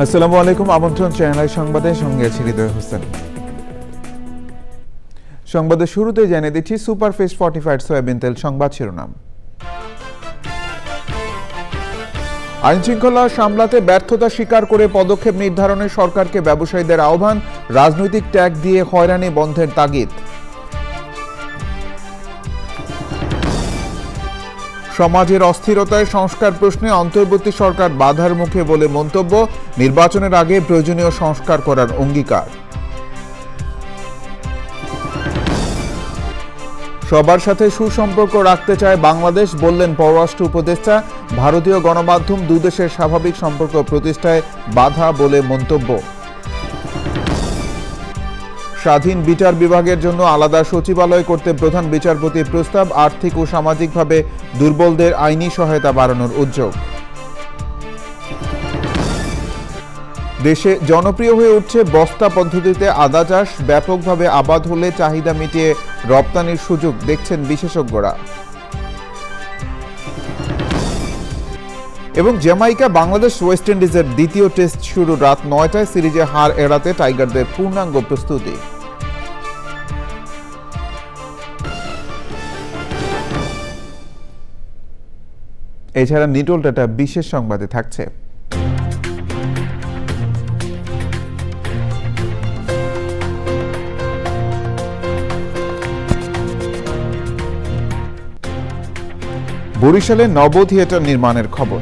আসসালামু আলাইকুম। আমন্ত্রণ চ্যানেল সংবাদে, সঙ্গে আছি হৃদয় হোসেন। সংবাদের শুরুতে জানিয়ে দিচ্ছি সুপারফেস্ট ফর্টিফাইড সয়াবিন তেল সংবাদ শিরোনাম। আইনশৃঙ্খলা সামলাতে ব্যর্থতা স্বীকার করে পদক্ষেপ নির্ধারণে সরকারকে ব্যবসায়ীদের আহ্বান, রাজনৈতিক ট্যাগ দিয়ে হয়রানি বন্ধের তাগিদ। সমাজের অস্থিরতায় সংস্কার প্রশ্নে অন্তর্বর্তী সরকার বাধার মুখে বলে মন্তব্য, নির্বাচনের আগে প্রয়োজনীয় সংস্কার করার অঙ্গীকার। সবার সাথে সুসম্পর্ক রাখতে চায় বাংলাদেশ, বললেন পররাষ্ট্র উপদেষ্টা। ভারতীয় গণমাধ্যম দুদেশের স্বাভাবিক সম্পর্ক প্রতিষ্ঠায় বাধা বলে মন্তব্য। স্বাধীন বিচার বিভাগের জন্য আলাদা সচিবালয় করতে প্রধান বিচারপতির প্রস্তাব, আর্থিক ও সামাজিকভাবে দুর্বলদের আইনি সহায়তা বাড়ানোর উদ্যোগ। দেশে জনপ্রিয় হয়ে উঠছে বস্তা পদ্ধতিতে আদা চাষ, ব্যাপকভাবে আবাদ হলে চাহিদা মিটিয়ে রপ্তানির সুযোগ দেখছেন বিশেষজ্ঞরা। এবং জ্যামাইকা বাংলাদেশ ওয়েস্ট ইন্ডিজের দ্বিতীয় টেস্ট শুরু রাত ৯টায়, সিরিজে হার এড়াতে টাইগারদের পূর্ণাঙ্গ প্রস্তুতি। এছাড়া নিটল ডাটা বিশেষ সংবাদে থাকছে। বরিশালে নব থিয়েটার নির্মাণের খবর।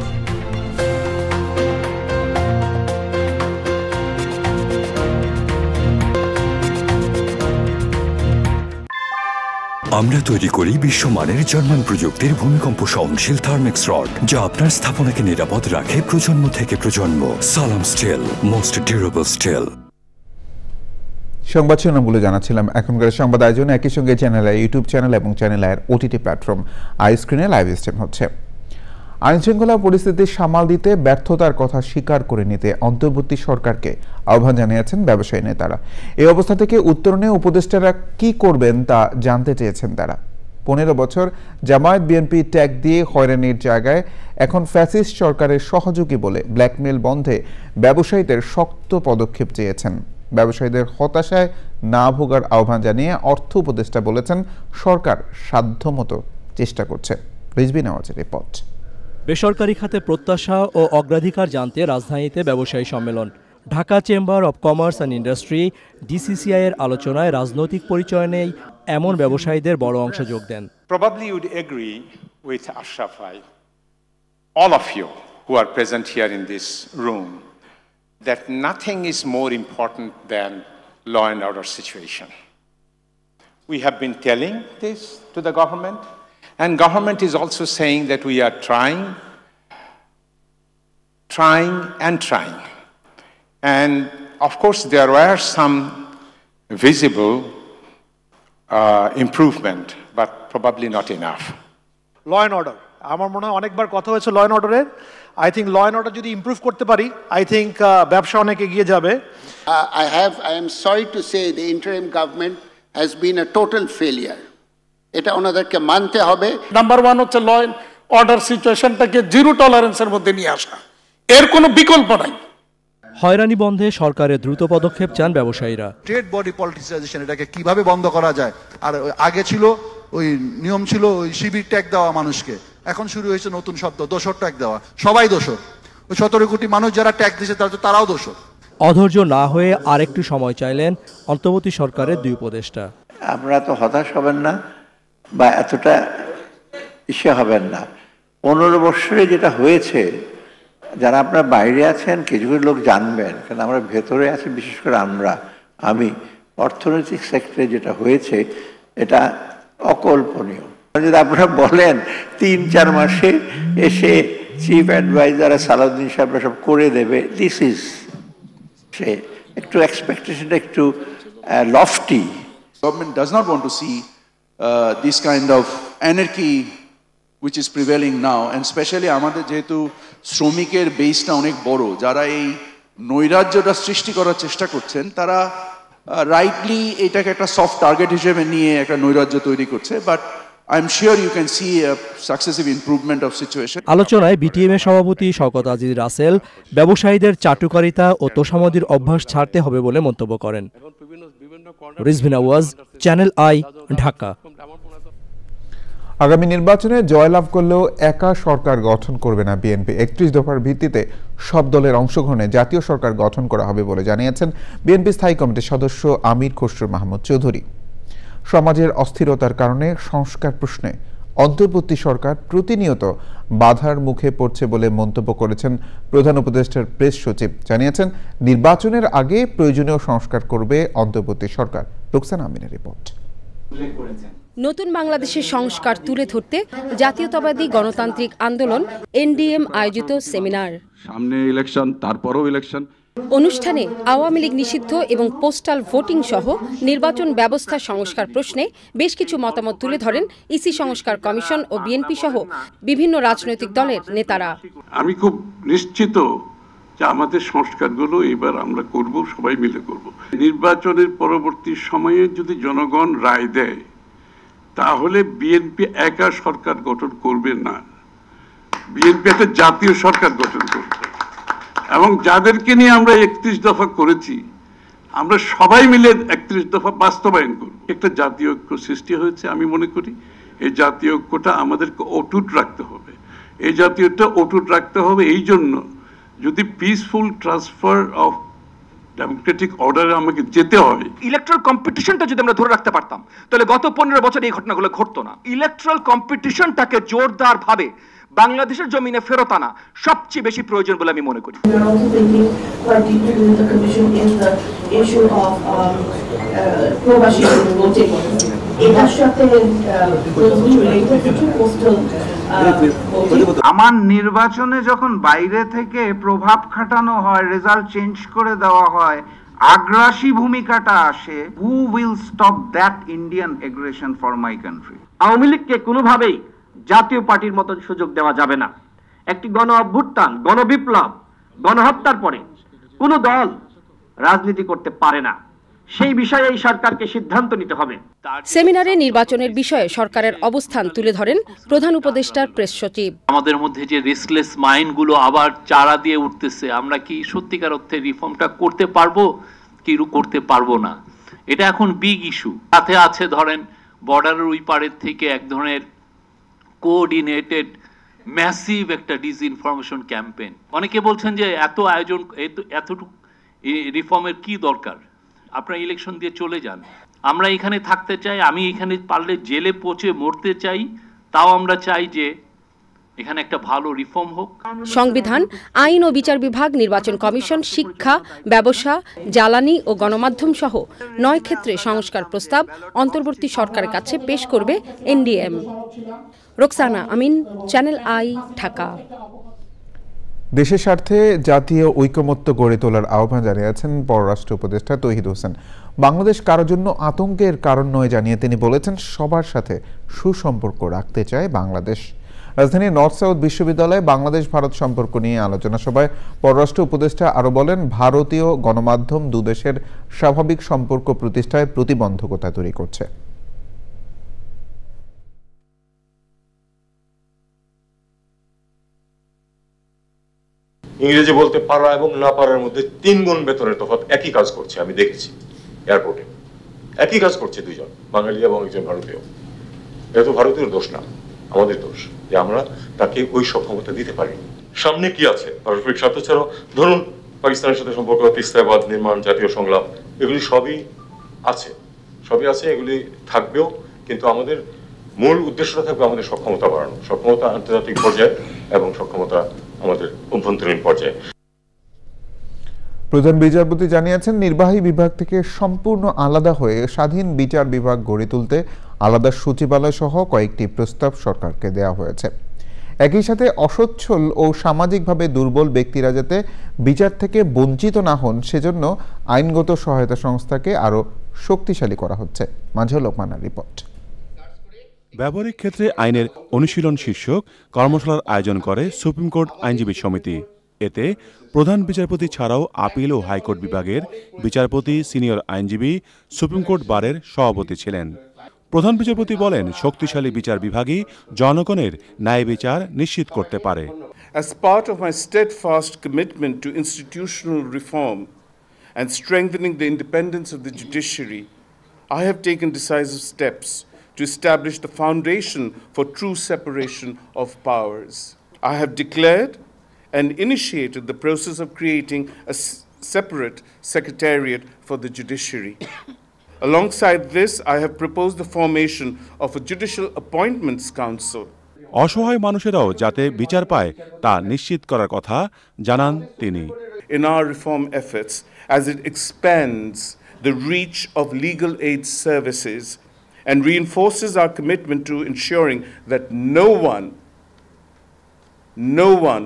আমরা তৈরি করি বিশ্বমানের জার্মান প্রযুক্তির ভূমিকম্প সহনশীল থার্মেক্স রড, যা আপনার স্থাপনাকে নিরাপদ রাখে প্রজন্ম থেকে প্রজন্ম। সালাম স্টিল, মোস্ট ডিউরেবল স্টিল। সংবাদ শিরোনামগুলো জানাচ্ছিলাম। এখনকার সংবাদ আয়োজন একই সঙ্গে চ্যানেল আই ইউটিউব চ্যানেল এবং চ্যানেল আইয়ের ওটিটি প্ল্যাটফর্ম আই স্ক্রিনে লাইভ স্ট্রিম হচ্ছে। আইনশৃঙ্খলা পরিস্থিতি সামাল দিতে ব্যর্থতার কথা স্বীকার করে নিতে অন্তর্বর্তী সরকারকে আহ্বান জানিয়েছেন ব্যবসায়ী নেতারা। এই অবস্থা থেকে উত্তরণে উপদেষ্টারা কি করবেন তা জানতে চেয়েছেন তারা। 15 বছর জামায়াত বিএনপি ট্যাগ দিয়ে হয়রানির জায়গায় এখন ফ্যাসিস্ট সরকারের সহযোগী বলে ব্ল্যাকমেল বন্ধে ব্যবসায়ীদের শক্ত পদক্ষেপ চেয়েছেন। ব্যবসায়ীদের হতাশায় না ভোগার আহ্বান জানিয়ে অর্থ উপদেষ্টা বলেছেন, সরকার সাধ্যমতো চেষ্টা করছে। রিজভি নওয়াজের রিপোর্ট। বেসরকারি খাতে প্রত্যাশা ও অগ্রাধিকার জানতে রাজধানীতে ব্যবসায়ী সম্মেলন। Dhaka chamber of commerce and industry DCCI এর আলোচনায় রাজনৈতিক পরিচয় নেই এমন ব্যবসায়ীদের বড় অংশ যোগ দেন। Probably you would agree with Ashraf Bhai, all of you who are present here in this room, that nothing is more important than law and order situation. We have been telling this to the government, and government is also saying that we are trying. And of course there were some visible improvement, but probably not enough. Law and order, আমার মনে হয় অনেকবার কথা হয়েছে law and অর্ডারের। I think law and order যদি improve করতে পারি, আই থিঙ্ক ব্যবসা অনেক এগিয়ে যাবে। I am sorry to say the interim government has been a total failure. এটা ওনাদেরকে মানতে হবে। নাম্বার 1 হচ্ছে ল অ্যান্ড অর্ডার সিচুয়েশনটাকে জিরো টলারেন্সের মধ্যে নিয়ে আসা, এর কোনো বিকল্প নাই। হয়রানি বন্ধে সরকারের দ্রুত পদক্ষেপ চান ব্যবসায়ীরা। ট্রেড বডি পলিটিসাইজেশন, এটাকে কিভাবে বন্ধ করা যায়। আর আগে ছিল ওই নিয়ম ছিল ওই শিবির ট্যাগ দেওয়া মানুষকে, এখন শুরু হয়েছে নতুন শব্দ দোষর ট্যাগ দেওয়া। সবাই দোষর, ওই 17 কোটি মানুষ যারা ট্যাগ দিয়েছে তারাও দোষর। অধৈর্য না হয়ে আরেকটু সময় চাইলেন অন্তর্বর্তী সরকারের দুই উপদেষ্টা। আমরা তো হতাশ হবেন না বা এতটা ইসে হবেন না। 15 বছরে যেটা হয়েছে, যারা আপনারা বাইরে আছেন কিছু কিছু লোক জানবেন, কারণ আমরা ভেতরে আছি, বিশেষ করে আমি অর্থনৈতিক সেক্টরে যেটা হয়েছে এটা অকল্পনীয়। যদি আপনারা বলেন 3-4 মাসে এসে চিফ অ্যাডভাইজার সালাউদ্দিন সাহেবরা সব করে দেবে, দিস ইজ একটু এক্সপেকটেশনটা একটু lofty. Government does not want to see this kind of anarchy which is prevailing now, and especially আমাদের যেহেতু শ্রমিকের বেসটা অনেক বড়, যারা এই নৈরাজ্যটা সৃষ্টি করার চেষ্টা করছেন, তারা রাইটলি এটাকে একটা সফট টার্গেট হিসেবে নিয়ে একটা নৈরাজ্য তৈরি করছে। But I'm sure you can see a successive improvement of situation. আলোচনায় বিটিএম-এর সভাপতি শওকত আজিজ রাসেল ব্যবসায়ীদের চাটুকারিতা ও তোষামদির অভ্যাস ছাড়তে হবে বলে মন্তব্য করেন। রিজভিন আওয়াজ, চ্যানেল আই, ঢাকা। আগামী নির্বাচনে জয়লাভ করলেও একা সরকার গঠন করবে না বিএনপি। 31 দফার ভিত্তিতে সব দলের অংশগ্রহণে জাতীয় সরকার গঠন করা হবে বলে জানিয়েছেন বিএনপি স্থায়ী কমিটির সদস্য আমির খসরু মাহমুদ চৌধুরী। সমাজের অস্থিরতার কারণে সংস্কার প্রশ্নে অন্তর্বর্তী সরকার প্রতিনিয়ত বাধার মুখে পড়ছে বলে মন্তব্য করেছেন প্রধান উপদেষ্টার প্রেস সচিব। জানিয়েছেন নির্বাচনের আগে প্রয়োজনীয় সংস্কার করবে অন্তর্বর্তী সরকার। রুকসানা আমিনের রিপোর্ট। নতুন বাংলাদেশের সংস্কার তুলে ধরতে জাতীয়তাবাদী গণতান্ত্রিক আন্দোলন এনডিএম আয়োজিত সেমিনার। সামনে ইলেকশন, তারপরও ইলেকশন। অনুষ্ঠানে আওয়ামী লীগ নিষিদ্ধ এবং পোস্টাল ভোটিং সহ নির্বাচন ব্যবস্থা সংস্কার প্রশ্নে বেশ কিছু মতামত তুলে ধরেন ইসি সংস্কার কমিশন ও বিএনপি সহ বিভিন্ন রাজনৈতিক দলের নেতারা। আমি খুব নিশ্চিত যে আমাদের সংস্কারগুলো এবার আমরা করব, সবাই মিলে করব। নির্বাচনের পরবর্তী সময়ে যদি জনগণ রায় দেয় তাহলে বিএনপি একা সরকার গঠন করবে না, বিএনপি একটা জাতীয় সরকার গঠন করবে। এবং যাদেরকে নিয়ে আমরা 31 দফা করেছি, আমরা সবাই মিলে 31 দফা বাস্তবায়ন করব। একটা জাতীয় ঐক্য সৃষ্টি হয়েছে। আমি মনে করি এই জাতীয় ঐক্যটা আমাদেরকে অটুট রাখতে হবে। এই জাতীয়টা অটুট রাখতে হবে এই জন্য, যদি পিসফুল ট্রান্সফার অফ ডেমোক্রেটিক অর্ডারে আমাকে যেতে হয়, ইলেকট্রাল কম্পিটিশনটা যদি আমরা ধরে রাখতে পারতাম তাহলে গত 15 বছর এই ঘটনাগুলো ঘটতো না। ইলেকট্রাল কম্পিটিশনটাকে জোরদার ভাবে বাংলাদেশের জমিনে ফেরত আনা সবচেয়ে বেশি প্রয়োজন বলে আমি মনে করি। আমার নির্বাচনে যখন বাইরে থেকে প্রভাব খাটানো হয়, রেজাল্ট চেঞ্জ করে দেওয়া হয়, আগ্রাসী ভূমিকাটা আসে, who will stop that Indian aggression for my country? Awami লীগকে কোনোভাবেই জাতীয় পার্টির মতন সুযোগ দেওয়া যাবে না। একটি গণ অভ্যুত্থান, গণবিপ্লব, গণহত্যার পরে কোনো দল রাজনীতি করতে পারে না। সেই বিষয়ে এই সরকারকে সিদ্ধান্ত নিতে হবে। সেমিনারে নির্বাচনের বিষয়ে সরকারের অবস্থান তুলে ধরেন প্রধান উপদেষ্টার প্রেস সচিব। আমাদের মধ্যে যে রেস্টলেস মাইন্ডগুলো আবার চারা দিয়ে উঠতেছে, আমরা কি সত্যিকার অর্থে রিফর্মটা করতে পারবো কি করতে পারবো না, এটা এখন বিগ ইস্যু। সাথে আছে ধরেন বর্ডারের ওই পারের থেকে এক ধরনের কোঅর্ডিনেটেড ম্যাসিভ একটা ডিসইনফরমেশন ক্যাম্পেইন। অনেকে বলছেন যে এত আয়োজন, এতটুকু রিফর্মের কি দরকার, আপনারা ইলেকশন দিয়ে চলে যান। আমরা এখানে থাকতে চাই, আমি এখানে পারলে জেলে পচে মরতে চাই, তাও আমরা চাই যে এখানে একটা ভালো রিফর্ম হোক। সংবিধান, আইন ও বিচার বিভাগ, নির্বাচন কমিশন, শিক্ষা, ব্যবসা, জ্বালানি ও গণমাধ্যম সহ 9 ক্ষেত্রে সংস্কার প্রস্তাব অন্তর্বর্তী সরকারের কাছে পেশ করবে NDM. Rukhsana Amin, channel I, Dhaka. দেশের স্বার্থে জাতীয় ঐকমত্য গড়ে তোলার আহ্বান জানিয়েছেন পররাষ্ট্র উপদেষ্টা তৌহিদ হোসেন। বাংলাদেশ কারোর জন্য আতঙ্কের কারণ নয় জানিয়ে তিনি বলেছেন সবার সাথে সুসম্পর্ক রাখতে চায় বাংলাদেশ। রাজধানীর নর্থ সাউথ বিশ্ববিদ্যালয়ে বাংলাদেশ ভারত সম্পর্ক নিয়ে আলোচনা সভায় পররাষ্ট্র উপদেষ্টা আরও বলেন, ভারতীয় গণমাধ্যম দুদেশের স্বাভাবিক সম্পর্ক প্রতিষ্ঠায় প্রতিবন্ধকতা তৈরি করছে। ইংরেজি বলতে পারা এবং না পারার মধ্যে 3 গুণ বেতনের তফাৎ একই কাজ করছে। আমি দেখেছি এয়ারপোর্টে একই কাজ করছে দুইজন, বাঙালি এবং একজন ভারতীয়। এটা তো ভারতীয় দোষ না, আমাদের দোষ যে আমরা তাকে ওই সক্ষমতা দিতে পারি। সামনে কি আছে? পারস্পরিক স্বার্থ ছাড়াও ধরুন পাকিস্তানের সাথে সম্পর্ক, তিস্তাবাদ নির্মাণ, জাতীয় সংলাপ, এগুলি সবই আছে, এগুলি থাকবেও। কিন্তু আমাদের মূল উদ্দেশ্যটা থাকবে আমাদের সক্ষমতা বাড়ানো, সক্ষমতা আন্তর্জাতিক পর্যায়ে এবং সক্ষমতা আমাদের অভ্যন্তরীণ পর্যায়ে। প্রধান বিচারপতি জানিয়েছেন, নির্বাহী বিভাগ থেকে সম্পূর্ণ আলাদা হয়ে স্বাধীন বিচার বিভাগ গড়ে তুলতে আলাদা সচিবালয় সহ কয়েকটি প্রস্তাব সরকারকে দেওয়া হয়েছে। একই সাথে অসচ্ছল ও সামাজিকভাবে দুর্বল ব্যক্তিরা যাতে বিচার থেকে বঞ্চিত না হন সেজন্য আইনগত সহায়তা সংস্থাকে আরও শক্তিশালী করা হচ্ছে। মাঝে লোকমানের রিপোর্ট। ব্যবহারিক ক্ষেত্রে আইনের অনুশীলন শীর্ষক কর্মশালার আয়োজন করে সুপ্রিম কোর্ট আইনজীবী সমিতি। এতে প্রধান বিচারপতি ছাড়াও আপিল ও হাইকোর্ট বিভাগের বিচারপতি, সিনিয়র আইনজীবী, সুপ্রিম কোর্ট বারের সভাপতি ছিলেন। প্রধান বিচারপতি বলেন, শক্তিশালী বিচার বিভাগই জনগণের ন্যায় বিচার নিশ্চিত করতে পারে। As part of my steadfast commitment to institutional reform and strengthening the independence of the judiciary, I have taken decisive steps to establish the foundation for true separation of powers. I have declared and initiated the process of creating a separate secretariat for the judiciary. Alongside this, I have proposed the formation of a Judicial Appointments Council. অসহায় মানুষেরাও যাতে বিচার পায় তা নিশ্চিত করার কথা জানান তিনি। In our reform efforts, as it expands the reach of legal aid services and reinforces our commitment to ensuring that no one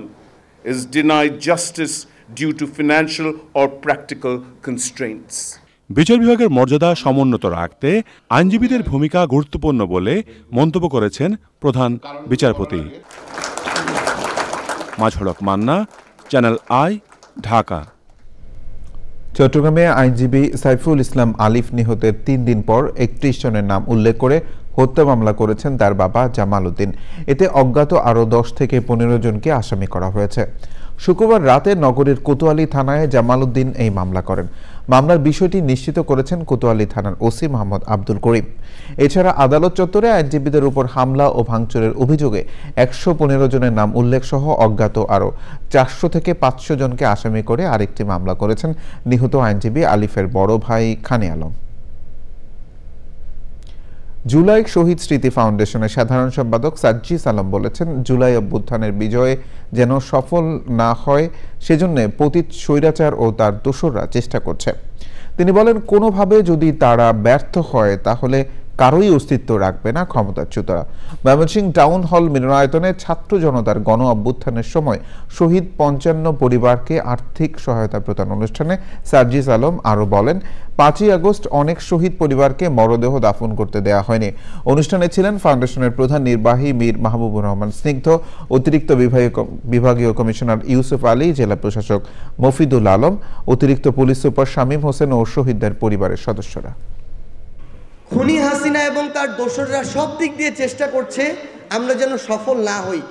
is denied justice due to financial or practical constraints. বিচার বিভাগের মর্যাদা সমুন্নত রাখতে আইনজীবীদের ভূমিকা গুরুত্বপূর্ণ বলে মন্তব্য করেছেন প্রধান বিচারপতি। মাঝড়ক মান্না, চ্যানেল আই, ঢাকা। চট্টগ্রামে আইনজীবী সাইফুল ইসলাম আলিফ নিহতের 3 দিন পর 31 জনের নাম উল্লেখ করে হত্যা মামলা করেছেন তার বাবা জামাল উদ্দিন। এতে অজ্ঞাত আরও 10 থেকে 15 জনকে আসামি করা হয়েছে। শুক্রবার রাতে নগরীর কোতোয়ালি থানায় জামাল উদ্দিন এই মামলা করেন। মামলার বিষয়টি নিশ্চিত করেছেন কোতোয়ালি থানার ওসি মোহাম্মদ আব্দুল করিম। এছাড়া আদালত চত্বরে আইনজীবীদের উপর হামলা ও ভাঙচুরের অভিযোগে 115 জনের নাম উল্লেখ সহ অজ্ঞাত আরও 400 থেকে 500 জনকে আসামি করে আরেকটি মামলা করেছেন নিহত আইনজীবী আলিফের বড় ভাই খানে আলম। জুলাই শহীদ স্মৃতি ফাউন্ডেশনের সাধারণ সম্পাদক সাজ্জিস আলম বলেছেন, জুলাই অভ্যুত্থানের বিজয়ে যেন সফল না হয় সেজন্য পতিত স্বৈরাচার ও তার দোসররা চেষ্টা করছে। তিনি বলেন, কোনোভাবে যদি তারা ব্যর্থ হয় তাহলে কারোই অস্তিত্ব রাখবে না ক্ষমতাচ্যুতরা। ময়মনসিংহ টাউন হল মিলনায়তনে ছাত্র জনতার গণ অভ্যুত্থানের সময় শহীদ 55 পরিবারকে আর্থিক সহায়তা প্রদান অনুষ্ঠানে সার্জিস আলম আরও বলেন, 5ই আগস্ট অনেক শহীদ পরিবারকে মরদেহ দাফন করতে দেওয়া হয়নি। অনুষ্ঠানে ছিলেন ফাউন্ডেশনের প্রধান নির্বাহী মীর মাহবুবুর রহমান স্নিগ্ধ, অতিরিক্ত বিভাগীয় কমিশনার ইউসুফ আলী, জেলা প্রশাসক মফিদুল আলম, অতিরিক্ত পুলিশ সুপার শামীম হোসেন ও শহীদদের পরিবারের সদস্যরা। খুনি হাসিনা এবং তার দোসররা সব দিক দিয়ে চেষ্টা করছে আমরা যেন সফল না হই,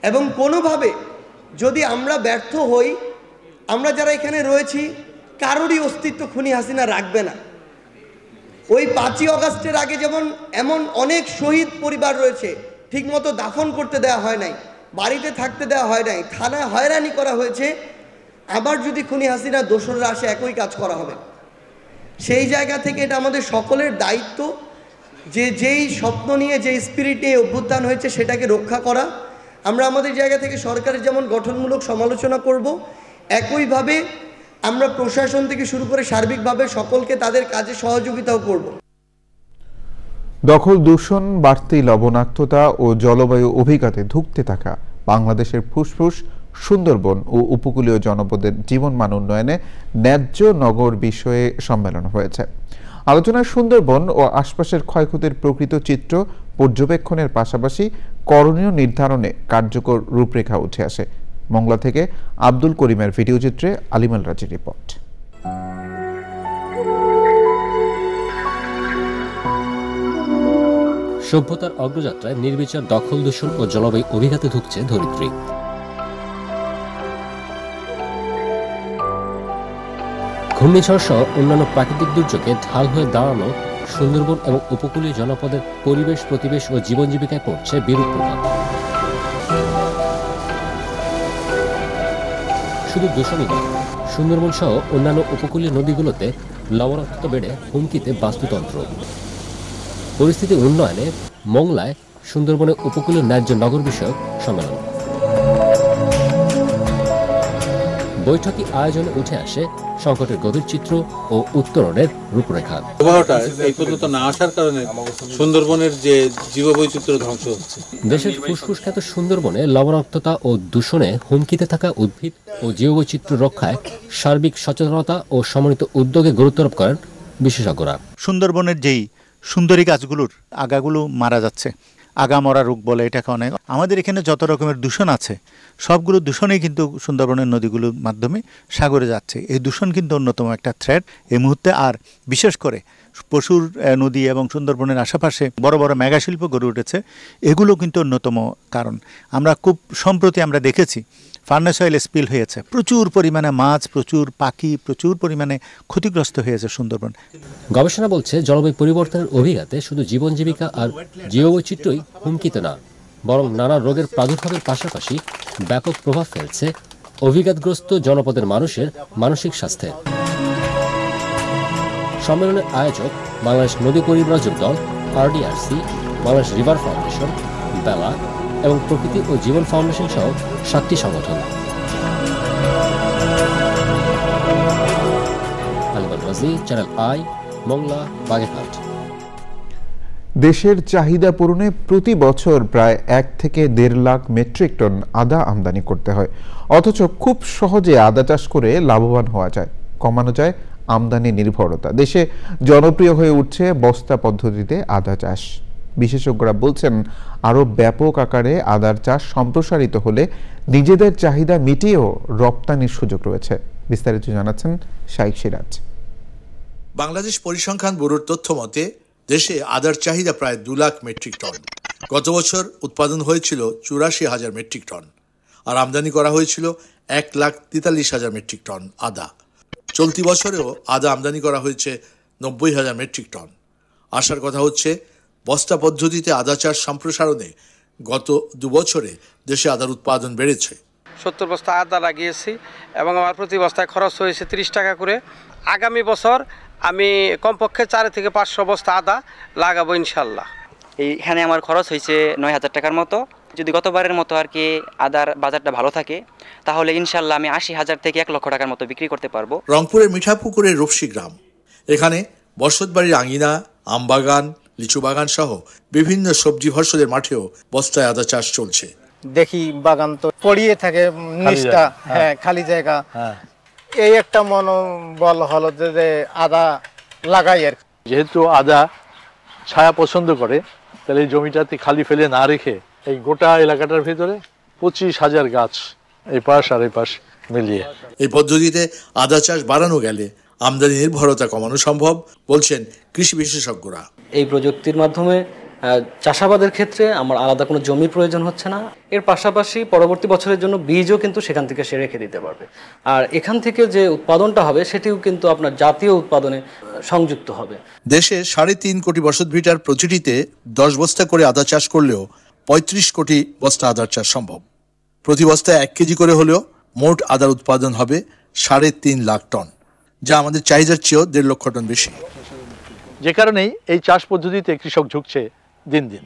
এবং কোনোভাবে যদি আমরা ব্যর্থ হই, আমরা যারা এখানে রয়েছি কারোরই অস্তিত্ব খুনি হাসিনা রাখবে না। ওই 5ই আগস্টের আগে যেমন এমন অনেক শহীদ পরিবার রয়েছে ঠিকমতো দাফন করতে দেওয়া হয় নাই, বাড়িতে থাকতে দেওয়া হয় নাই, থানায় হয়রানি করা হয়েছে, আবার যদি খুনি হাসিনা দোসররা আসে একই কাজ করা হবে। সেই জায়গা থেকে এটা আমাদের সকলের দায়িত্ব যে যেই স্বপ্ন নিয়ে যে স্পিরিট নিয়ে অভ্যুত্থান হয়েছে সেটাকে রক্ষা করা। আমরা আমাদের জায়গা থেকে সরকারের যেমন গঠনমূলক সমালোচনা করব, একইভাবে আমরা প্রশাসন থেকে শুরু করে সার্বিকভাবে সকলকে তাদের কাজে সহযোগিতাও করব। দখল, দূষণ, বাড়তি লবণাক্ততা ও জলবায়ু অভিঘাতে ধুঁকতে থাকা বাংলাদেশের ফুসফুস সুন্দরবন ও উপকূলীয় জনপদের জীবনমান উন্নয়নে ন্যায্য নগর বিষয়ে সম্মেলন হয়েছে। আলোচনায় সুন্দরবন ও আশপাশের ক্ষয়ক্ষতির প্রকৃত চিত্র পর্যবেক্ষণের পাশাপাশি করণীয় নির্ধারণে কার্যকর রূপরেখা উঠে আসে। মংলা থেকে আব্দুল করিমের ভিডিওচিত্রে আলিমাল রাজির রিপোর্ট। সভ্যতার অগ্রযাত্রায় নির্বিচার দখল, দূষণ ও জলবায়ু অভিঘাতে ধুঁকছে ধরিত্রী। ঘূর্ণিঝড় সহ অন্যান্য প্রাকৃতিক দুর্যোগে ঢাল হয়ে দাঁড়ানো সুন্দরবন এবং উপকূলীয় জনপদের পরিবেশ, প্রতিবেশ ও জীবন জীবিকায় পড়ছে বিরূপ প্রভাব। শুধু দূষণই নয়, সুন্দরবন সহ অন্যান্য উপকূলীয় নদীগুলোতে লবণাক্ততা বেড়ে হুমকিতে বাস্তুতন্ত্র। পরিস্থিতি উন্নয়নে মংলায় সুন্দরবনের উপকূলীয় ন্যায্য নগর বিষয়ক সম্মেলন। বৈঠকে আয়োজনে উঠে আসে সংকটের গভীর চিত্র ও উত্তরণের রূপরেখা। আবহাওয়াটা এই পর্যন্ত না আসার কারণে সুন্দরবনের যে জীববৈচিত্র্য ধ্বংস হচ্ছে। দেশের ফুসফুস খ্যাত সুন্দরবনে লবণাক্ততা ও দূষণে হুমকিতে থাকা উদ্ভিদ ও জীববৈচিত্র্য রক্ষায় সার্বিক সচেতনতা ও সমন্বিত উদ্যোগে গুরুত্ব আরোপ করেন বিশেষজ্ঞরা। সুন্দরবনের যেই সুন্দরী গাছগুলোর আগাগুলো মারা যাচ্ছে, আগা মরা রোগ বলে এটাকে অনেক। আমাদের এখানে যত রকমের দূষণ আছে সবগুলো দূষণেই কিন্তু সুন্দরবনের নদীগুলোর মাধ্যমে সাগরে যাচ্ছে। এই দূষণ কিন্তু অন্যতম একটা থ্রেট এই মুহূর্তে। আর বিশেষ করে পশুর নদী এবং সুন্দরবনের আশেপাশে বড় বড় মেগাশিল্প গড়ে উঠেছে, এগুলো কিন্তু অন্যতম কারণ। আমরা খুব সম্প্রতি আমরা দেখেছি ফার্নেস অয়েল স্পিল হয়েছে, প্রচুর পরিমাণে মাছ, প্রচুর পাখি, প্রচুর পরিমাণে ক্ষতিগ্রস্ত হয়েছে সুন্দরবন। গবেষণা বলছে জলবায়ু পরিবর্তনের অভিঘাতে শুধু জীবন জীবিকা আর জীববৈচিত্র্যই হুমকিতে না, বরং নানা রোগের প্রাদুর্ভাবের পাশাপাশি ব্যাপক প্রভাব ফেলছে অভিঘাতগ্রস্ত জনপদের মানুষের মানসিক স্বাস্থ্যে। সম্মেলনের আয়োজক বাংলাদেশ নদী পরিব্রাজক দল, RDRC, বাংলাদেশ রিভার ফাউন্ডেশন, বেলা এবং প্রকৃতি ও জীবন ফাউন্ডেশন সহ 7টি সংগঠন। আলিবাদ রাজি, চ্যানেল আই, মংলা, বাগেরহাট। দেশের চাহিদা পূরণে প্রতি বছর প্রায় 1 থেকে 1.5 লাখ মেট্রিক টন আদা আমদানি করতে হয়, অথচ খুব সহজে আদা চাষ করে লাভবান হওয়া যায়, কমানো যায় আমদানি নির্ভরতা। দেশে জনপ্রিয় হয়ে উঠছে বস্তা পদ্ধতিতে আদা চাষ। বিশেষজ্ঞরা বলছেন আরও ব্যাপক আকারে আদার চাষ সম্প্রসারিত হলে নিজেদের চাহিদা মিটিয়েও রপ্তানির সুযোগ রয়েছে। বিস্তারিত জানাচ্ছেন শাইখ সিরাজ। বাংলাদেশ পরিসংখ্যান ব্যুরোর তথ্য মতে দেশে আদার চাহিদা প্রায় 2 লাখ মেট্রিক টন। গত বছর উৎপাদন হয়েছিল 84,000 মেট্রিক টন আর আমদানি করা হয়েছিল 1,43,000 মেট্রিক টন আদা। চলতি বছরেও আদা আমদানি করা হয়েছে 90,000 মেট্রিক টন। আশার কথা হচ্ছে বস্তা পদ্ধতিতে আদা চাষ সম্প্রসারণে গত 2 বছরে দেশে আদার উৎপাদন বেড়েছে। 70 বস্তা আদা লাগিয়েছি এবং আমার প্রতি বস্তায় খরচ হয়েছে 30 টাকা করে। আগামী বছর আমি কমপক্ষে 4 থেকে 500 বস্তা আদা লাগাবো ইনশাল্লাহ। এইখানে আমার খরচ হয়েছে 9,000 টাকার মতো। যদি গতবারের মতো আর কি আদার বাজারটা ভালো থাকে তাহলে ইনশাল্লাহ আমি 80,000 থেকে 1 লক্ষ টাকার মতো বিক্রি করতে পারবো। রংপুরের মিঠাপুকুরের রূপসী গ্রাম, এখানে বসতবাড়ির আঙিনা, আমবাগান, লিচু বাগান সহ বিভিন্ন সবজি ফসলের মাঠেও বস্তায় আদা চাষ চলছে। দেখি বাগান তো পড়িয়ে থাকে, নিচটা খালি জায়গা, এই একটা মনোবল হলো যে আদা লাগাই। আর যেহেতু আদা ছায়া পছন্দ করে, তাহলে এই জমিটাতে খালি ফেলে না রেখে এই গোটা এলাকাটার ভিতরে 25,000 গাছ এই পাশ আর এই পাশ মিলিয়ে এই পদ্ধতিতে আদা চাষ বাড়ানো গেলে আমদানি নির্ভরতা কমানো সম্ভব বলছেন কৃষি বিশেষজ্ঞরা। এই প্রযুক্তির মাধ্যমে চাষাবাদের ক্ষেত্রে আমার আলাদা কোনো জমির প্রয়োজন হচ্ছে না। এর পাশাপাশি পরবর্তী বছরের জন্য বীজও কিন্তু সেখান থেকে সে রেখে দিতে পারবে। আর এখান থেকে যে উৎপাদনটা হবে সেটিও কিন্তু আপনার জাতীয় উৎপাদনে সংযুক্ত হবে। দেশে 3.5 কোটি বসতভিটার প্রতিটিতে 10 বস্তা করে আদা চাষ করলেও 35 কোটি বস্তা আদার চাষ সম্ভব। প্রতি বস্তায় 1 কেজি করে হলেও মোট আদার উৎপাদন হবে 3.5 লাখ টন, যা আমাদের চাহিদার চেয়েও 1.5 লক্ষ টন বেশি। যে কারণেই এই চাষ পদ্ধতিতে কৃষক ঝুঁকছে দিন দিন।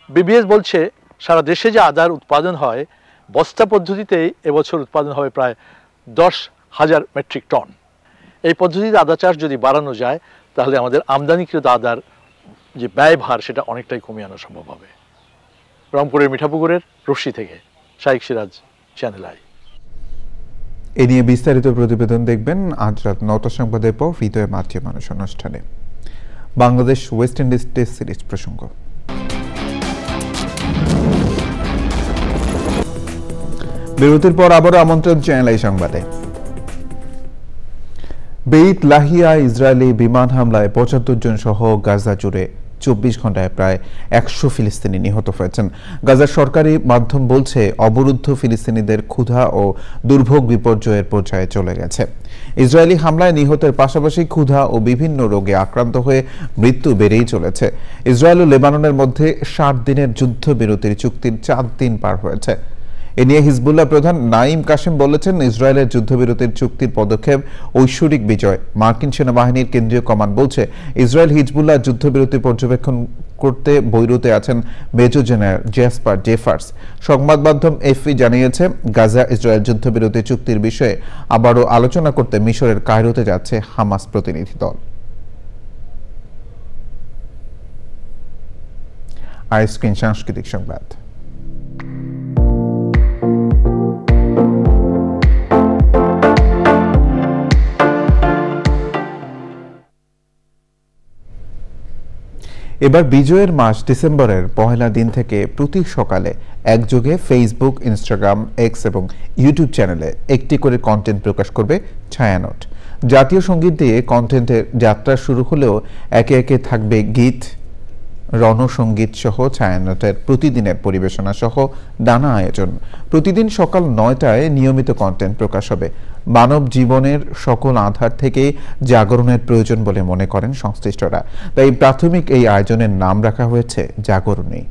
বিবিএস বলছে সারা দেশে যে আদার উৎপাদন হয় বস্তা পদ্ধতিতেই এবছর উৎপাদন হবে প্রায় 10,000 মেট্রিক টন। এই পদ্ধতিতে আদা চাষ যদি বাড়ানো যায় তাহলে আমাদের আমদানিকৃত আদার যে ব্যয়ভার সেটা অনেকটাই কমিয়ে আনা সম্ভব হবে। রংপুরের মিঠাপুকুরের রূপসী থেকে শাইখ সিরাজ, চ্যানেল আই। এ নিয়ে বিস্তারিত প্রতিবেদন দেখবেন আজ রাত 9টার সংবাদের পর হৃদয়ে মাতৃ মানুষ অনুষ্ঠানে। Bangladesh West Indies test series প্রসঙ্গ। বিরতির পর আবারও আমন্ত্রণ চ্যানেল আই সংবাদে। বেইত লাহিয়া ইসরায়েলি বিমান হামলায় 75 জন সহ গাজা জুড়ে 24 ঘন্টায় প্রায় 100 ফিলিস্তিনি নিহত হয়েছেন। গাজার সরকারি মাধ্যম বলছে অবরুদ্ধ ফিলিস্তিনিদের ক্ষুধা ও দুর্ভোগ বিপর্যয়ের পর্যায়ে চলে গেছে। ইসরায়েলি হামলায় নিহতের পাশাপাশি ক্ষুধা ও বিভিন্ন রোগে আক্রান্ত হয়ে মৃত্যু বেড়েই চলেছে। ইসরায়েল ও লেবাননের মধ্যে 60 দিনের যুদ্ধবিরতির চুক্তির 4 দিন পার হয়েছে। এ নিয়ে হিজবুল্লাহ প্রধান নাঈম কাসেম বলেছেন, ইসরায়েলের যুদ্ধবিরতির চুক্তির পদক্ষেপ ঐশ্বরিক বিজয়। মার্কিন সেনাবাহিনীর কেন্দ্রীয় কমান্ড বলছে, ইসরায়েল হিজবুল্লাহ যুদ্ধবিরতি পর্যবেক্ষণ করতে বৈরুতে আছেন মেজর জেনারেল জেসপার জেফার্স। সংবাদ মাধ্যম এফপি জানিয়েছে, গাজা ইসরায়েল যুদ্ধবিরতি চুক্তির বিষয়ে আবারও আলোচনা করতে মিশরের কায়রোতে যাচ্ছে হামাস প্রতিনিধি দল। আইস্ক্রিন সাংস্কৃতিক সংবাদ। এবার বিজয়ের মাস ডিসেম্বরের পহেলা দিন থেকে প্রতি সকালে একযোগে ফেসবুক, ইনস্টাগ্রাম, এক্স এবং ইউটিউব চ্যানেলে একটি করে কন্টেন্ট প্রকাশ করবে ছায়ানট। জাতীয় সঙ্গীত দিয়ে কন্টেন্টের যাত্রা শুরু হলেও একে একে থাকবে গীত, রণসঙ্গীত সহ ছায়ানটের প্রতিদিনের পরিবেশনা সহ নানা আয়োজন। প্রতিদিন সকাল 9টায় নিয়মিত কন্টেন্ট প্রকাশ হবে। মানব জীবনের সকল আধার থেকে জাগরণের প্রয়োজন বলে মনে করেন সংশ্লিষ্টরা, তাই প্রাথমিক এই আয়োজনের নাম রাখা হয়েছে জাগরণী।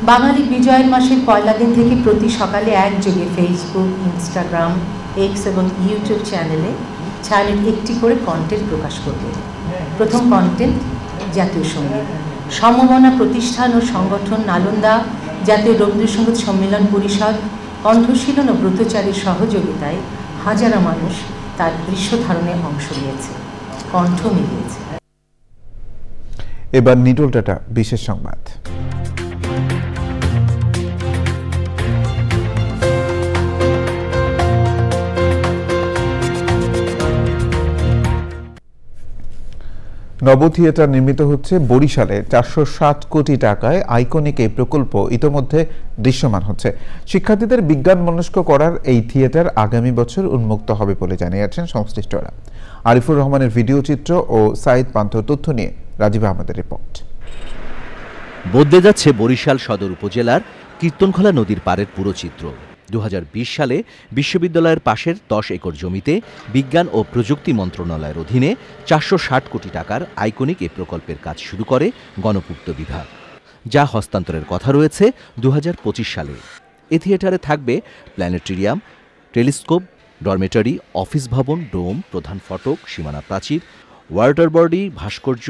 বাঙালি বিজয়ের মাসের পয়লা দিন থেকে প্রতি সকালে একযোগে ফেসবুক, ইনস্টাগ্রাম, এক্স এবং ইউটিউব চ্যানেলে ছায়ানট একটি করে কন্টেন্ট প্রকাশ করবে। প্রথম কন্টেন্ট জাতীয় সঙ্গীত। সমমনা প্রতিষ্ঠান ও সংগঠন নালন্দা জাতীয় রবীন্দ্রসঙ্গীত সম্মেলন পরিষদ, কণ্ঠশীলন ও ব্রতচারীর সহযোগিতায় হাজারো মানুষ তার দৃশ্য ধারণে অংশ নিয়েছে, কণ্ঠ মিলিয়েছে। এবার নিটল ডাটা বিশেষ সংবাদ। নব থিয়েটার নির্মিত হচ্ছে বরিশালে। 460 কোটি টাকায় আইকনিক এই প্রকল্প ইতোমধ্যে দৃশ্যমান হচ্ছে। শিক্ষার্থীদের বিজ্ঞান মনস্ক করার এই থিয়েটার আগামী বছর উন্মুক্ত হবে বলে জানিয়েছেন সংশ্লিষ্টরা। আরিফুর রহমানের ভিডিও চিত্র ও সাইদ পান্থর তথ্য নিয়ে রাজীব আহমেদের রিপোর্ট। বদলে যাচ্ছে বরিশাল সদর উপজেলার কীর্তনখোলা নদীর পাড়ের পুরো চিত্র। 2020 সালে বিশ্ববিদ্যালয়ের পাশের 10 একর জমিতে বিজ্ঞান ও প্রযুক্তি মন্ত্রণালয়ের অধীনে 460 কোটি টাকার আইকনিক এ প্রকল্পের কাজ শুরু করে গণপূর্ত বিভাগ, যা হস্তান্তরের কথা রয়েছে 2025 সালে। এ থিয়েটারে থাকবে প্ল্যানেটেরিয়াম, টেলিস্কোপ, ডরমেটরি, অফিস ভবন, ডোম, প্রধান ফটক, সীমানা প্রাচীর, ওয়াটার বডি, ভাস্কর্য,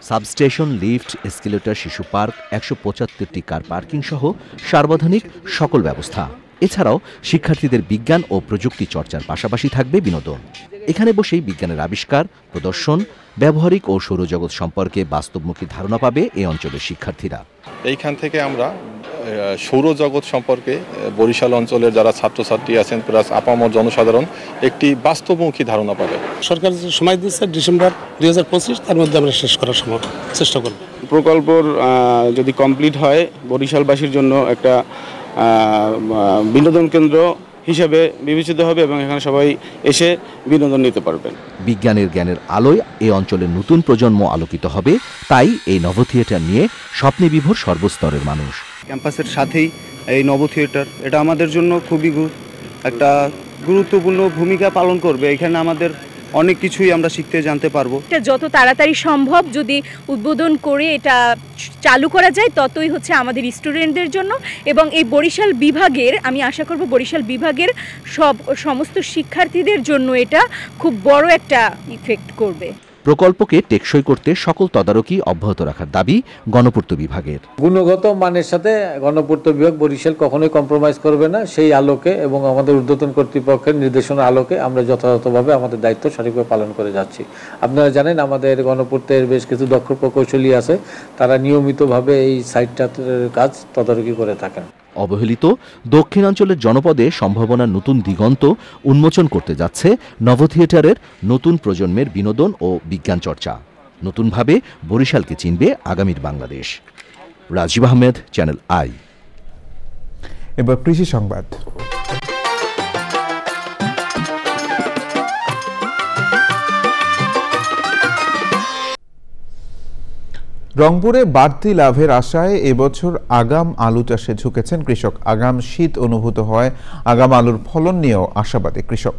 সাবস্টেশন, লিফট, এসকেলেটর, শিশু পার্ক, 175টি কার পার্কিং সহ সার্বজনীন সকল ব্যবস্থা। এছাড়াও শিক্ষার্থীদের বিজ্ঞান ও প্রযুক্তি চর্চার পাশাপাশি থাকবে বিনোদন। এখানে বসেই বিজ্ঞানের আবিষ্কার, প্রদর্শন, ব্যবহারিক ও সৌরজগৎ সম্পর্কে বাস্তবমুখী ধারণা পাবে এই অঞ্চলের শিক্ষার্থীরা। এইখান থেকে আমরা সৌরজগৎ সম্পর্কে বরিশাল অঞ্চলের যারা ছাত্রছাত্রী আছেন প্লাস আপামর জনসাধারণ একটি বাস্তবমুখী ধারণা পাবে। সরকার সময় দিচ্ছে ডিসেম্বর 2025, তার মধ্যে আমরা শেষ করার সময় চেষ্টা করব। প্রকল্পর যদি কমপ্লিট হয় বরিশালবাসীর জন্য একটা বিনোদন কেন্দ্র হিসেবে বিবেচিত হবে এবং এখানে সবাই এসে বিনোদন নিতে পারবেন। বিজ্ঞানের জ্ঞানের আলোয় এই অঞ্চলের নতুন প্রজন্ম আলোকিত হবে, তাই এই নব থিয়েটার নিয়ে স্বপ্নে বিভোর সর্বস্তরের মানুষ। ক্যাম্পাসের সাথেই এই নব থিয়েটার, এটা আমাদের জন্য খুবই একটা গুরুত্বপূর্ণ ভূমিকা পালন করবে। এখানে আমাদের অনেক কিছুই আমরা শিখতে জানতে পারবো। এটা যত তাড়াতাড়ি সম্ভব যদি উদ্বোধন করে এটা চালু করা যায় ততই হচ্ছে আমাদের স্টুডেন্টদের জন্য এবং এই বরিশাল বিভাগের, আমি আশা করব বরিশাল বিভাগের সমস্ত শিক্ষার্থীদের জন্য এটা খুব বড় একটা ইফেক্ট করবে। প্রকল্পকে টেকসই করতে সকল তদারকি অব্যাহত রাখার দাবি গণপূর্ত বিভাগের। গুণগত মানের সাথে গণপূর্ত বিভাগ বরিশাল কখনোই কম্প্রোমাইজ করবে না। সেই আলোকে এবং আমাদের ঊর্ধ্বতন কর্তৃপক্ষের নির্দেশনার আলোকে আমরা যথাযথভাবে আমাদের দায়িত্ব সঠিকভাবে পালন করে যাচ্ছি। আপনারা জানেন আমাদের গণপূর্তের বেশ কিছু দক্ষ প্রকৌশলী আছে, তারা নিয়মিতভাবে এই সাইটটার কাজ তদারকি করে থাকেন। অবহেলিত দক্ষিণাঞ্চলের জনপদে সম্ভাবনার নতুন দিগন্ত উন্মোচন করতে যাচ্ছে নব থিয়েটারের নতুন প্রজন্মের বিনোদন ও বিজ্ঞান চর্চা। নতুনভাবে বরিশালকে চিনবে আগামীর বাংলাদেশ। Rajib Ahmed, Channel i. এবার কৃষি সংবাদ। রংপুরে বাড়তি লাভের আশায় এবছর আগাম আলু চাষে ঝুঁকেছেন কৃষক। আগাম শীত অনুভূত হয় আগাম আলুর ফলন নিয়েও আশাবাদী কৃষক।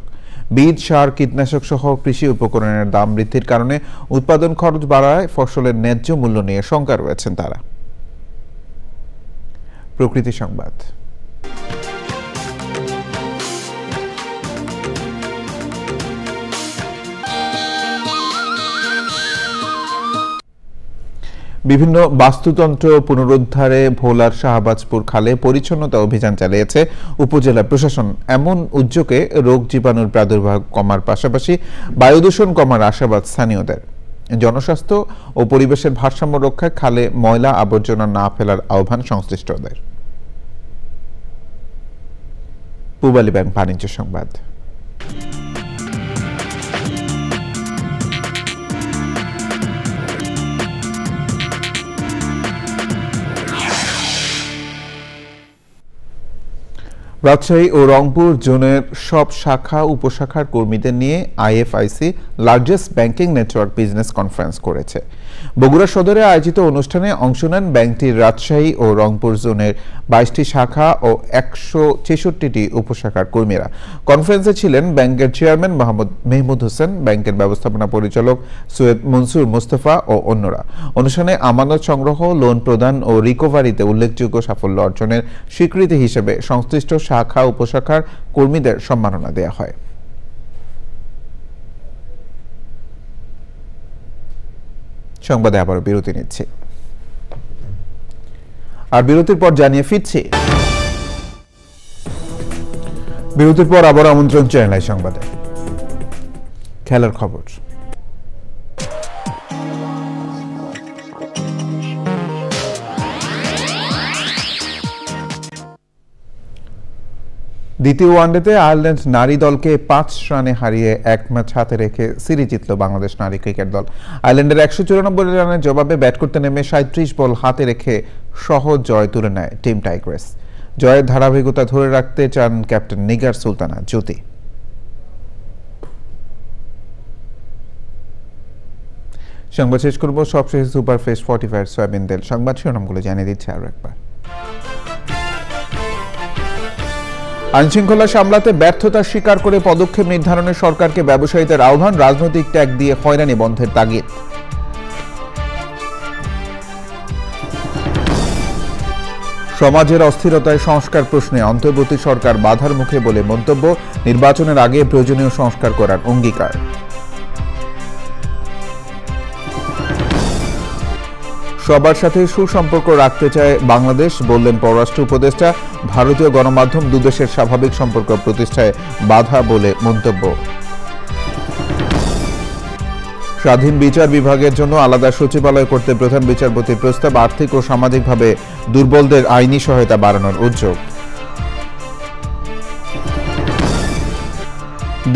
বীজ, সার, কীটনাশক সহ কৃষি উপকরণের দাম বৃদ্ধির কারণে উৎপাদন খরচ বাড়ায় ফসলের ন্যায্য মূল্য নিয়ে শঙ্কা রয়েছেন তারা। প্রকৃতি সংবাদ। বিভিন্ন বাস্তুতন্ত্র পুনরুদ্ধারে ভোলার শাহবাজপুর খালে পরিচ্ছন্নতা অভিযান চালিয়েছে উপজেলা প্রশাসন। এমন উদ্যোগে রোগ জীবাণুর প্রাদুর্ভাব কমার পাশাপাশি বায়ু দূষণ কমার আশাবাদ স্থানীয়দের। জনস্বাস্থ্য ও পরিবেশের ভারসাম্য রক্ষায় খালে ময়লা আবর্জনা না ফেলার আহ্বান সংশ্লিষ্টদের। পূবালী ব্যাংক বাণিজ্য সংবাদ। রাজশাহী ও রংপুর জোনের সব শাখা উপশাখার কর্মীদের নিয়ে IFIC largest banking network business conference করেছে। বগুড়া সদরে আয়োজিত অনুষ্ঠানে অংশ নেন ব্যাংকটির রাজশাহী ও রংপুর জোনের 22টি শাখা ও 166টি উপশাখার কর্মীরা। কনফারেন্সে ছিলেন ব্যাংকের চেয়ারম্যান মেহমুদ হোসেন, ব্যাংকের ব্যবস্থাপনা পরিচালক সৈয়দ মনসুর মোস্তফা ও অন্যরা। অনুষ্ঠানে আমানত সংগ্রহ, লোন প্রদান ও রিকভারিতে উল্লেখযোগ্য সাফল্য অর্জনের স্বীকৃতি হিসেবে সংশ্লিষ্ট শাখা উপশাখার কর্মীদের সম্মাননা দেওয়া হয়। সংবাদে আবারও বিরতি নিচ্ছি, আর বিরতির পর জানিয়ে ফিরছি। বিরতির পর আবার আমন্ত্রণ চ্যানেল সংবাদে। খেলার খবর। দ্বিতীয় ওয়ানডেতে আয়ারল্যান্ড নারী দলকে 5 রানে হারিয়ে 1 ম্যাচ হাতে রেখে সিরিজ জিতল বাংলাদেশ নারী ক্রিকেট দল। আয়ারল্যান্ডের 194 রানের জবাবে ব্যাট করতে নেমে 37 বল হাতে রেখে সহজ জয় তুলে নেয় টিম টাইগ্রেস। জয়ের ধারাবাহিকতা ধরে রাখতে চান ক্যাপ্টেন নিগার সুলতানা জ্যোতি। সংবাদ শেষ করব সবশেষে সুপারফেস্ট 45 সয়াবিন তেল। সংবাদ শিরোনামগুলো জানিয়ে দিচ্ছে আরো একবার। আইনশৃঙ্খলা সামলাতে ব্যর্থতা স্বীকার করে পদক্ষেপ নির্ধারণে সরকারকে ব্যবসায়ীদের আহ্বান, রাজনৈতিক ট্যাগ দিয়ে হয়রানি বন্ধের তাগিদ। সমাজের অস্থিরতায় সংস্কার প্রশ্নে অন্তর্বর্তী সরকার বাধার মুখে বলে মন্তব্য, নির্বাচনের আগে প্রয়োজনীয় সংস্কার করার অঙ্গীকার। সবার সাথে সুসম্পর্ক রাখতে চায় বাংলাদেশ, বললেন পররাষ্ট্র উপদেষ্টা। ভারতীয় গণমাধ্যম দুদেশের স্বাভাবিক সম্পর্ক প্রতিষ্ঠায় বাধা বলে মন্তব্য। স্বাধীন বিচার বিভাগের জন্য আলাদা সচিবালয় করতে প্রধান বিচারপতির প্রস্তাব, আর্থিক ও সামাজিকভাবে দুর্বলদের আইনি সহায়তা বাড়ানোর উদ্যোগ।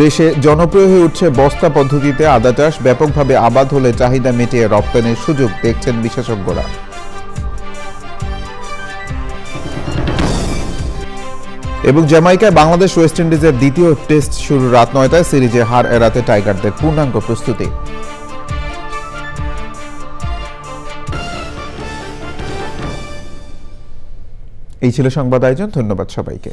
দেশে জনপ্রিয় হয়ে উঠছে বস্তা পদ্ধতিতে আদা চাষ, ব্যাপকভাবে আবাদ হলে চাহিদা মিটিয়ে রপ্তানির সুযোগ দেখছেন বিশেষজ্ঞরা। এবং জ্যামাইকায় বাংলাদেশ ওয়েস্ট ইন্ডিজের দ্বিতীয় টেস্ট শুরু রাত 9টায়, সিরিজে হার এড়াতে টাইগারদের পূর্ণাঙ্গ প্রস্তুতি। এই ছিল সংবাদ আয়োজন। ধন্যবাদ সবাইকে।